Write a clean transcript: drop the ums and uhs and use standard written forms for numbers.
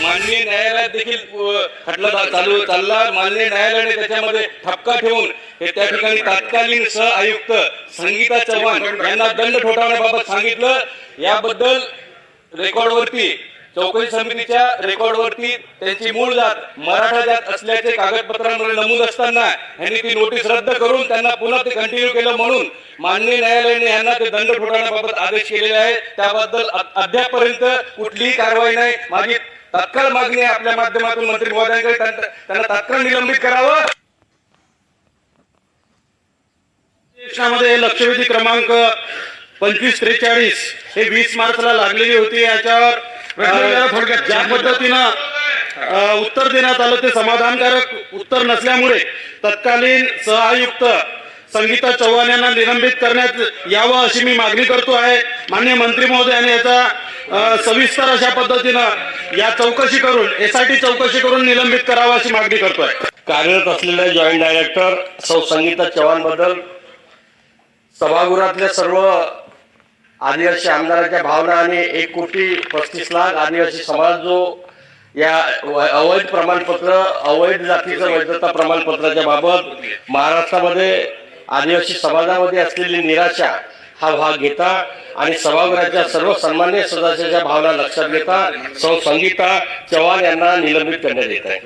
माननीय न्यायालयात देखील खटला चालला। माननीय न्यायालयाने त्याच्यामध्ये ठपका ठेवून हे त्या ठिकाणी तत्कालीन सह आयुक्त संगीता चव्हाण यांना दंड ठोठावण्याबाबत सांगितलं। याबद्दल रेकॉर्डवरती चौकशी समितीच्या रेकॉर्डवरती त्यांची मूळ जात मराठा जात असल्याचे कागदपत्रांमध्ये नमूद असताना यांनी ती नोटीस रद्द करून त्यांना पुन्हा ते कंटिन्यू केलं, म्हणून माननीय न्यायालयाने यांना ते दंड ठोठावण्याबाबत आदेश केलेले आहे। त्याबद्दल अद्यापपर्यंत कुठलीही कारवाई नाही। माझी तात्काळ मागणी आहे आपल्या माध्यमातून मंत्री महोदयांकडे, त्यांना तात्काळ निलंबित करावं। देशामध्ये लक्षवेधी क्रमांक 2543 हे 20 मार्चला लागलेली होती। याच्यावर ज्या पद्धतीनं उत्तर देण्यात आलं ते समाधानकारक उत्तर नसल्यामुळे तत्कालीन सहआयुक्त संगीता चव्हाण यांना निलंबित करण्यात यावं अशी मी मागणी करतो आहे। माननीय मंत्री महोदयांनी याचा सविस्तर अशा पद्धतीनं या चौकशी करून SIT चौकशी करून निलंबित करावं अशी मागणी करतोय। कार्यरत असलेल्या जॉईंट डायरेक्टर सौ संगीता चव्हाण बद्दल सभागृहातल्या सर्व आदिवासी आमदारांच्या भावना आणि 1,35,00,000 आदिवासी समाज जो या अवैध प्रमाणपत्र अवैध जातीचं वैधता प्रमाणपत्राच्या बाबत महाराष्ट्रामध्ये आदिवासी समाजामध्ये असलेली निराशा हा भाग घेता आणि सभागृहाच्या सर्व सन्माननीय सदस्याच्या भावना लक्षात घेता सौ संगीता चव्हाण यांना निलंबित करण्यात येत आहे।